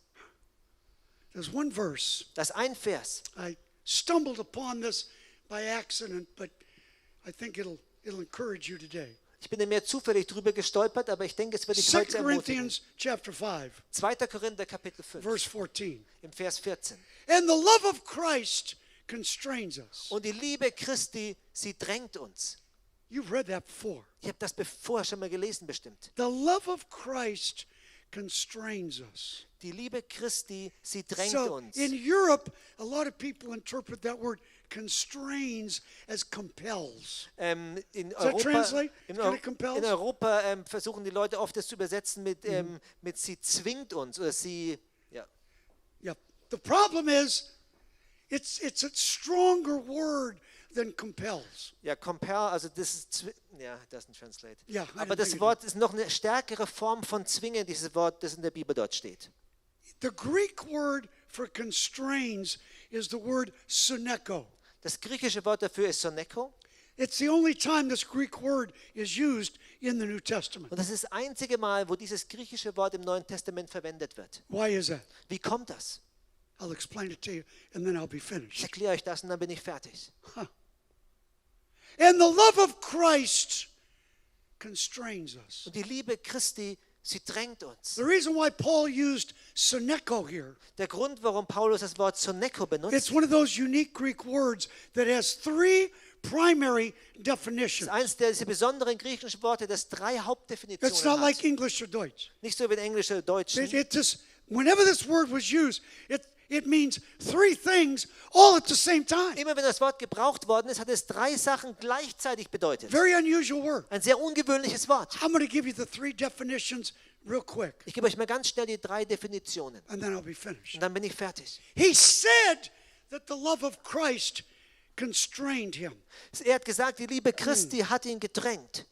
There's one verse. Das ist ein Vers. I stumbled upon this by accident, but I think it'll encourage you today. Ich bin da mehr zufällig drüber gestolpert, aber ich denke, es wird dich 2 heute ermutigen. Corinthians chapter 5, 2. Korinther Kapitel 5, verse 14. im Vers 14. And the love of Christ constrains us. Und die Liebe Christi, sie drängt uns. You've read that before. Ich habe das vorher schon mal gelesen bestimmt. The love of Christ constrains us. Die Liebe Christi, sie drängt So uns. in Europe, a lot of people interpret that word constrains as compels. In that Europa, translate? in, Kinda compels? in Europa versuchen die Leute oft das zu übersetzen mit sie zwingt uns oder sie, ja. Yeah. The problem is, it's a stronger word than compels. Ja, compel, also das ist, ja, doesn't translate. Ja, I Aber didn't think das it Wort ist noch eine stärkere Form von zwingen, dieses Wort, das in der Bibel dort steht. The Greek word for constrains is the word syneko. Das griechische Wort dafür ist soneko. It's the only time this Greek word is used in the New Testament. Und das ist das einzige Mal, wo dieses griechische Wort im Neuen Testament verwendet wird. Why is that? Wie kommt das? I'll explain it to you and then I'll be Ich finished. erkläre euch das und dann bin ich fertig. And the love of Christ constrains us. Und die Liebe Christi, sie drängt uns. The reason why Paul used syneko here, Der Grund, warum Paulus das Wort soneko benutzt, it's one of those unique Greek words that has three primary ist definitions. eines dieser besonderen griechischen Worte, das 3 It's Hauptdefinitionen not like hat. English or Deutsch. Nicht so wie in Englisch oder Deutsch. It just, whenever this word was used, it means three things all at the same time. Immer wenn das Wort gebraucht worden ist, hat es 3 Sachen gleichzeitig bedeutet. Very unusual word. Ein sehr ungewöhnliches Wort. I'm going to give you the three definitions real quick, Ich gebe euch mal ganz schnell die 3 Definitionen. and then I'll be finished. Und dann bin ich fertig. He said that the love of Christ constrained him. Er hat gesagt, die Liebe Christi hat ihn gedrängt.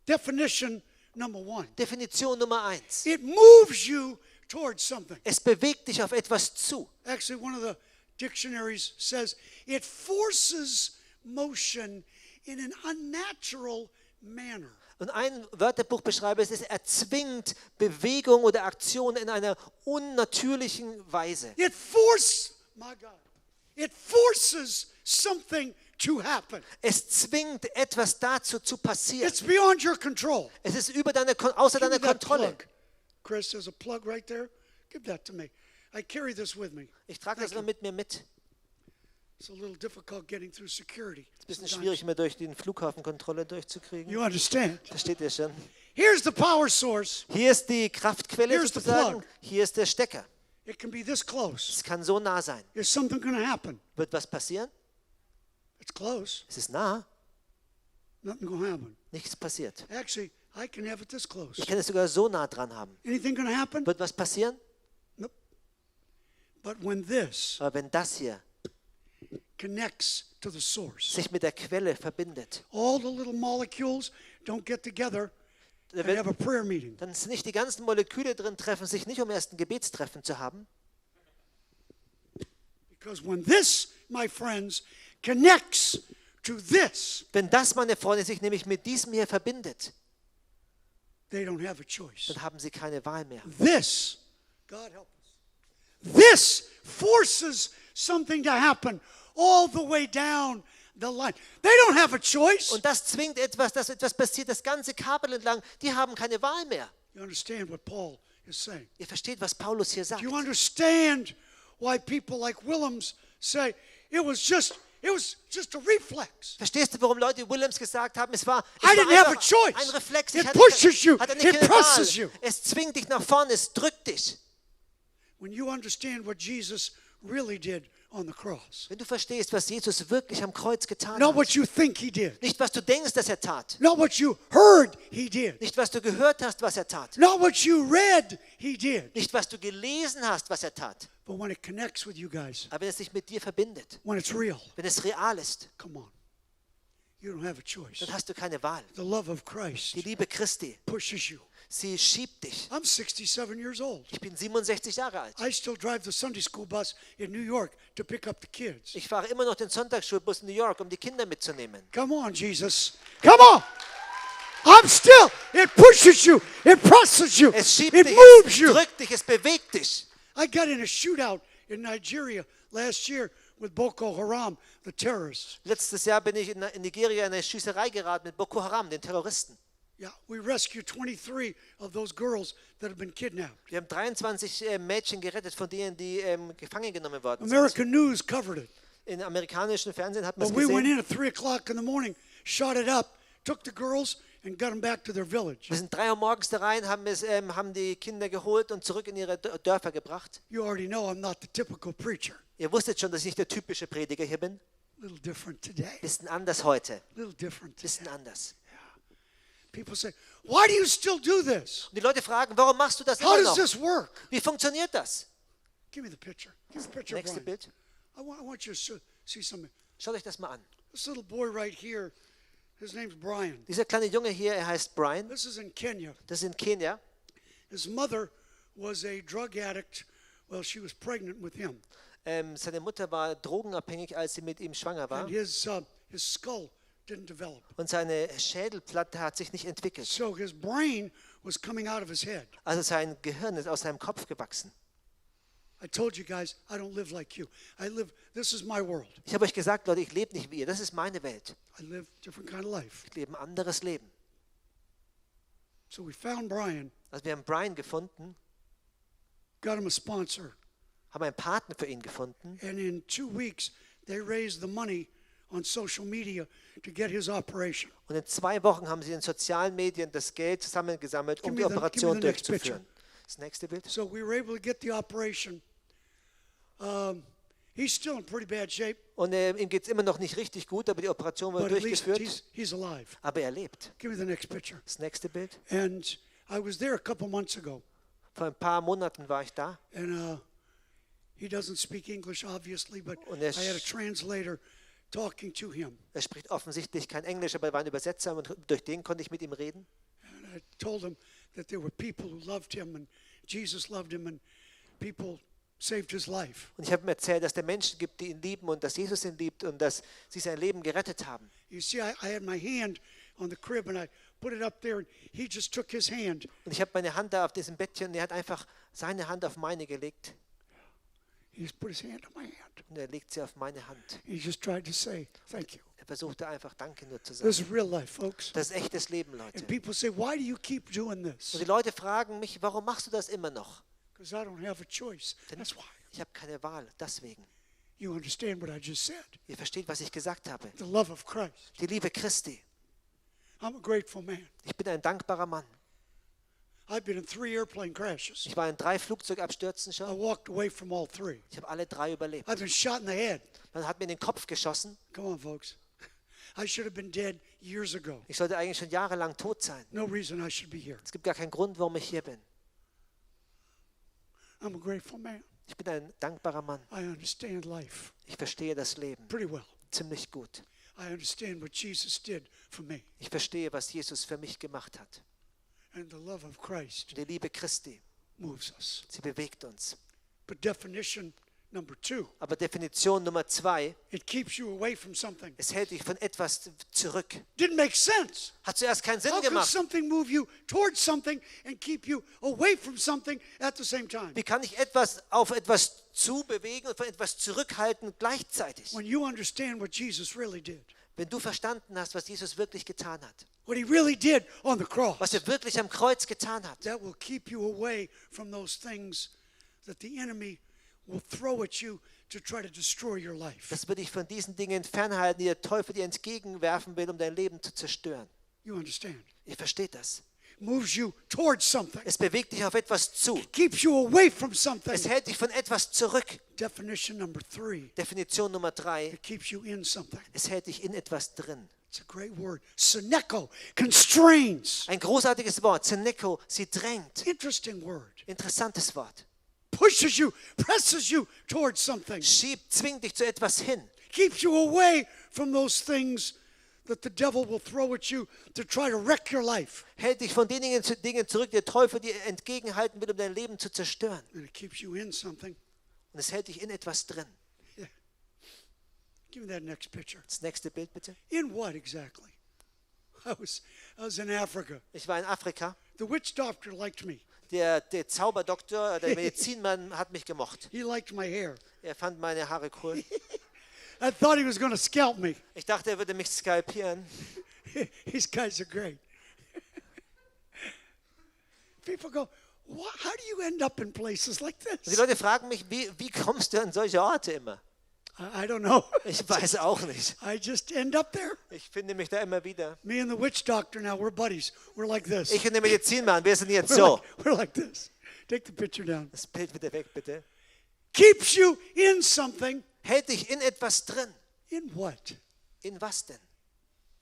Definition number one. Definition Nummer 1. It moves you towards something. Es bewegt dich auf etwas zu. Actually, one of the dictionaries says it forces motion in an unnatural manner. Und ein Wörterbuch beschreibt es, es erzwingt Bewegung oder Aktion in einer unnatürlichen Weise. It forces something to happen. Es zwingt etwas dazu zu passieren. It's beyond your control. Es ist über außer Give me deiner that Kontrolle. plug. Chris, there's a plug right there. Give that to me. I carry this with me. Ich trage das immer mit mir mit. It's a little difficult getting through security. Es ist ein bisschen sometimes. schwierig, mir durch die Flughafenkontrolle durchzukriegen. You understand? Das steht ja schon. Here's the power source. Hier ist die Kraftquelle Here's the sozusagen. plug. Hier ist der Stecker. It can be this close. Es kann so nah sein. Is something going to happen? Wird was passieren? It's close. Es ist nah. Nothing going to happen. Nichts passiert. Actually, I can have it this close. Ich kann es sogar so nah dran haben. Anything going to happen? Wird was passieren? Nope. But when this Aber wenn das hier connects to the source, sich mit der Quelle verbindet, all the little molecules don't get together and wenn- have a prayer meeting. dann sind nicht die ganzen Moleküle drin, treffen sich nicht, um erst ein Gebetstreffen zu haben. Because when this, my friends, connects to this, Wenn das, meine Freunde, sich nämlich mit diesem hier verbindet, they don't have a choice. dann haben sie keine Wahl mehr. This, God help us, this forces something to happen all the way down the line. They don't have a choice. Und das zwingt etwas, dass etwas passiert, das ganze Kabel entlang, die haben keine Wahl mehr. You understand what Paul is saying? Ihr versteht, was Paulus hier sagt. Do you understand why people like Willems say it was just It was just a reflex. Verstehst du, warum Leute Williams gesagt haben, es war I didn't have a einfach choice. ein Reflex. It hatte pushes you. hatte It keine presses Wahl. you. Es zwingt dich nach vorne, es drückt dich. When you understand what Jesus really did on the cross, Wenn du verstehst, was Jesus wirklich am Kreuz getan not what hat. you think he did, Nicht, was du denkst, dass er tat. not what you heard he did, Nicht, was du gehört hast, was er tat. not what you read he did, Nicht, was du gelesen hast, was er tat. but when it connects with you guys, Aber wenn es sich mit dir verbindet, when it's real, wenn es real ist, come on. You don't have a choice. dann hast du keine Wahl. The love of Christ Die Liebe Christi, pushes you. sie schiebt dich. I'm 67 years old. Ich bin 67 Jahre alt. I still drive the Sunday school bus in New York to pick up the kids. Ich fahre immer noch den Sonntagsschulbus in New York, um die Kinder mitzunehmen. Come on, Jesus. Come on. I'm still. It pushes you. It presses you. Es schiebt It dich, moves es you. drückt dich, es bewegt dich. I got in a shootout in Nigeria last year with Boko Haram, the terrorists. Letztes Jahr bin ich in Nigeria in eine Schießerei geraten mit Boko Haram, den Terroristen. Yeah, we rescued 23 of those girls that have been kidnapped. Wir haben 23 Mädchen gerettet, von denen die gefangen genommen worden sind. American news covered it. In amerikanischen Fernsehen hat man es But we went gesehen. in at 3 o'clock in the morning, shot it up, took the girls, and got them back to their village. Wir sind 3 Uhr morgens da rein, haben die Kinder geholt und zurück in ihre Dörfer gebracht. You already know I'm not the typical preacher. Ihr wusstet schon, dass ich nicht der typische Prediger hier bin. A little different today. Bisschen anders heute. A little different Bisschen today. anders. People say, why do you still do this? Und die Leute fragen, warum machst du das How immer does noch? this work? Wie funktioniert das? Give me the picture. Give me the picture, Nächste Brian. Bild. I want you to see something. Schaut euch das mal an. This little boy right here, his name's Brian. Dieser kleine Junge hier, er heißt Brian. This is in Kenya. Das ist in Kenia. His mother was a drug addict. Well, she was pregnant with him. Seine Mutter war drogenabhängig, als sie mit ihm schwanger war. And his skull didn't develop. Und seine Schädelplatte hat sich nicht entwickelt. So his brain was coming out of his head. Also sein Gehirn ist aus seinem Kopf gewachsen. I told you guys, I don't live like you. This is my world. Ich habe euch gesagt, Leute, ich lebe nicht wie ihr. Das ist meine Welt. I live a different kind of life. Ich lebe ein anderes Leben. So we found Brian, Also wir haben Brian gefunden, got him a sponsor. haben einen Partner für ihn gefunden. And in 2 weeks, they raised the money on social media to get his operation. Und in 2 Wochen haben sie in sozialen Medien das Geld zusammengesammelt, um die Give me Operation the next durchzuführen. Das nächste Bild. So we were able to get the operation. He's still in pretty bad shape, Und ihm geht es immer noch nicht richtig gut, aber die Operation wurde but at least durchgeführt. he's alive. Aber er lebt. Give me the next picture. Das nächste Bild. And I was there a couple months ago, Vor ein paar Monaten war ich da. and he doesn't speak English, obviously, but Und I had a translator talking to him. Er spricht offensichtlich kein Englisch, aber er war ein Übersetzer und durch den konnte ich mit ihm reden. And I told him that there were people who loved him, and Jesus loved him, and people saved his life. Und ich habe ihm erzählt, dass es Menschen gibt, die ihn lieben und dass Jesus ihn liebt und dass sie sein Leben gerettet haben. You see, I had my hand on the crib, and I put it up there, and he just took his hand. Und ich habe meine Hand da auf diesem Bettchen und er hat einfach seine Hand auf meine gelegt. He just put his hand on my hand. Und er legt sie auf meine Hand. He just tried to say, thank you. Er versuchte einfach Danke nur zu This sagen. is real life, folks. Das ist echtes Leben, Leute. And people say, why do you keep doing Und this? die Leute fragen mich, warum machst du das immer noch? Because I don't have a choice. That's why. Ich habe keine Wahl, deswegen. You understand what I just said. Ihr versteht, was ich gesagt habe. The love of Christ. Die Liebe Christi. I'm a grateful man. Ich bin ein dankbarer Mann. I've been in 3 airplane crashes. Ich war in 3 Flugzeugabstürzen I schon. walked away from all 3. Ich habe alle 3 überlebt. I've been shot in the head. Man hat mir in den Kopf geschossen. Come on, folks. I should have been dead years ago. Ich sollte eigentlich schon jahrelang tot sein. No reason I should be here. Es gibt gar keinen Grund, warum ich hier bin. I'm a grateful man. Ich bin ein dankbarer Mann. I understand life Ich verstehe das Leben pretty well. ziemlich gut. I understand what Jesus did for me. Ich verstehe, was Jesus für mich gemacht hat. And the love of Christ Die Liebe Christi, moves us. sie bewegt uns. But definition number 2, Aber Definition Nummer 2, it keeps you away from something. es hält dich von etwas zurück. Didn't make sense. Hat zuerst keinen Sinn How could gemacht. something move you towards something and keep you away from something at the same time? Wie kann ich etwas auf etwas zubewegen und von etwas zurückhalten gleichzeitig? When you understand what Jesus really did, Wenn du verstanden hast, was Jesus wirklich getan hat, what he really did on the cross, was er wirklich am Kreuz getan hat, that will keep you away from those things that the enemy will throw at you to try to destroy your life. Das wird dich von diesen Dingen fernhalten, die der Teufel dir entgegenwerfen will, um dein Leben zu zerstören. You understand? Ihr versteht das. Moves you towards something. Es bewegt dich auf etwas zu. Keeps you away from something. Es hält dich von etwas zurück. Definition number 3. Definition Nummer 3. It keeps you in something. Es hält dich in etwas drin. It's a great word. Syneko, constrains. Ein großartiges Wort. Zeneko, sie drängt. Interesting word. Interessantes Wort. Pushes you, presses you towards something. Schiebt, zwingt dich zu etwas hin. Keeps you away from those things that the devil will throw at you to try to wreck your life. Hält dich von den Dingen zurück, die der Teufel dir entgegenhalten will, um dein Leben zu zerstören. And it keeps you in something. Und es hält dich in etwas drin. Yeah. Give me that next picture. Das nächste Bild bitte. In what exactly? I was in Africa. Ich war in Afrika. The witch doctor liked me. Der Zauberdoktor, der Medizinmann hat mich gemocht. He liked my hair. Er fand meine Haare cool. I thought he was going to scalp me. Ich dachte, er würde mich skalpieren. These guys are great. People go, how do you end up in places like Und die this? Leute fragen mich, wie kommst du an solche Orte immer? I don't know. Ich weiß auch nicht. I just end up there. Ich finde mich da immer wieder. Me and the witch doctor now, we're buddies. We're like this. Ich und der Medizinmann, wir sind jetzt so. We're like this. Take the picture down. Das Bild wieder weg, bitte. Keeps you in something. Hält dich in etwas drin. In what? In was denn?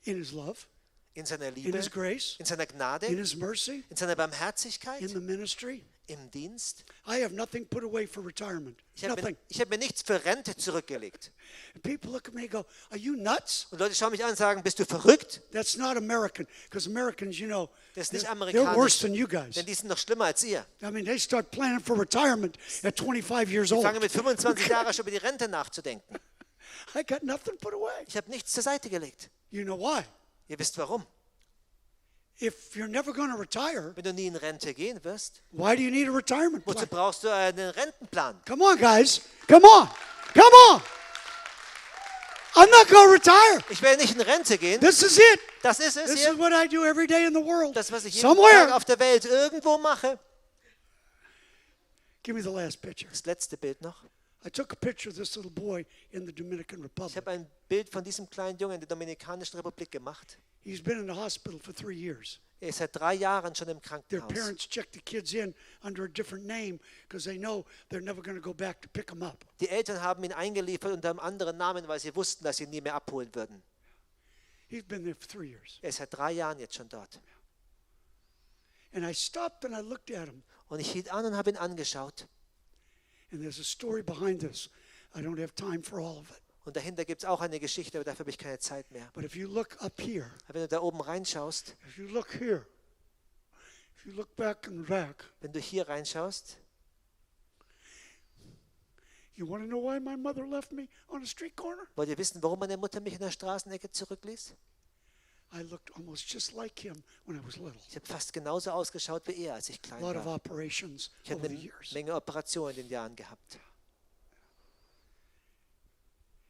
In his love, In seiner in Liebe, his grace, in seiner Gnade, in his mercy, in seiner Barmherzigkeit, in the ministry. im Dienst. I have nothing put away for retirement. Nothing. Ich hab mir nichts für Rente zurückgelegt. And people look at me and go, are you nuts? Und Leute schauen mich an und sagen, bist du verrückt? That's not American. Because Americans, you know, Das ist nicht they're worse amerikanisch, than you guys. denn die sind noch schlimmer als ihr. I mean, they start planning for retirement at 25 years Ich old. fange mit 25 Jahren schon über die Rente nachzudenken. I got nothing put away. Ich habe nichts zur Seite gelegt. You know why? Ihr wisst warum. If you're never going to retire, Wenn du nie in Rente gehen wirst, why do you need a retirement wozu plan? brauchst du einen Rentenplan? Come on, guys. Come on. Come on. I'm not going to retire. Ich werde nicht in Rente gehen. This is it. Das ist es This is hier. what I do every day in the world. Das, was ich jeden Tag Somewhere. auf der Welt irgendwo mache. Give me the last picture. Das letzte Bild noch. I took a picture of this little boy in the Dominican Ich Republic. habe ein Bild von diesem kleinen Jungen in der Dominikanischen Republik gemacht. He's been in the hospital for 3 years. Er ist seit 3 Jahren schon im Their Krankenhaus. parents check the kids in under a different name because they know they're never going to go back to pick them up. Die Eltern haben ihn eingeliefert unter einem anderen Namen, weil sie wussten, dass sie ihn nie mehr abholen würden. He's been there for 3 years. Er ist seit 3 Jahren jetzt schon dort. And I stopped and I looked at him. Und ich hielt an und habe ihn angeschaut. And there's a story behind this. I don't have time for all of it. Und dahinter gibt es auch eine Geschichte, aber dafür habe ich keine Zeit mehr. But if you look up here, Aber wenn du da oben reinschaust, if you look here, if you look back and back, wenn du hier reinschaust, you want to know why my mother left me on a street corner? wollt ihr wissen, warum meine Mutter mich in der Straßenecke zurückließ? I looked almost just like him when I was little. Ich habe fast genauso ausgeschaut wie er, als ich A klein lot of war. operations Ich habe over the eine years. Menge Operationen in den Jahren gehabt.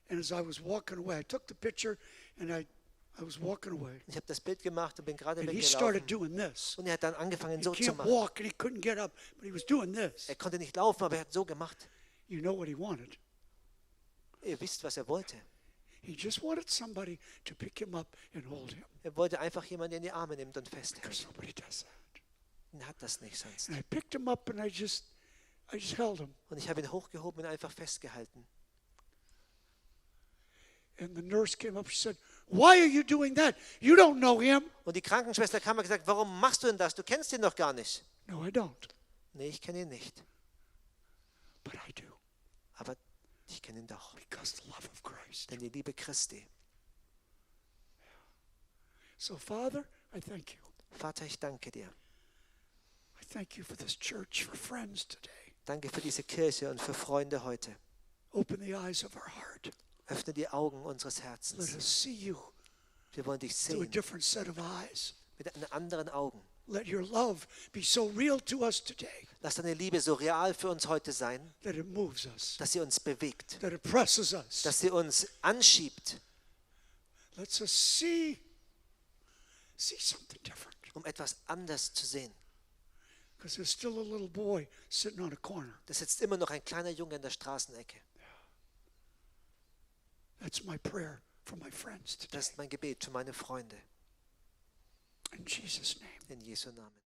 And as I was walking away, I took the picture and I was walking away. Ich habe das Bild gemacht und bin gerade And he started weggelaufen. doing this. Und er hat dann angefangen, He so zu can't machen. walk and he couldn't get up, but he was doing this. Er konnte nicht laufen, aber er hat so gemacht. You know what he wanted? Ihr wisst, was er wollte. He just wanted somebody to pick him up and hold him. Er wollte einfach jemanden, der in die Arme nimmt und Because festhält. nobody does that. Er hat das nicht sonst. And I picked him up and I just held him. Und ich habe ihn hochgehoben und einfach festgehalten. And the nurse came up, she said, why are you doing that? You don't know him. Und die Krankenschwester kam und gesagt, warum machst du denn das? Du kennst ihn doch gar nicht. No, I don't. Nee, ich kenne ihn nicht. But I do. Aber ich kenne ihn doch. Because the love of Christ. Denn die Liebe Christi. So, Father, I thank you. Vater, ich danke dir. I thank you for this church, for friends today. Danke für diese Kirche und für Freunde heute. Open the eyes of our heart. Öffne die Augen unseres Let Herzens. us see you Wir wollen dich through a sehen different set of eyes. mit anderen Augen. Let your love be so real to us today Lass deine Liebe so real für uns heute sein, that it moves us, dass sie uns bewegt, that it presses us. dass sie uns anschiebt, Let us see something different. um etwas anders zu sehen. Because there's still a little boy sitting on a corner. Da sitzt immer noch ein kleiner Junge in der Straßenecke. That's my prayer for my friends today. Das ist mein Gebet für meine Freunde. In Jesus' name. In Jesu Namen.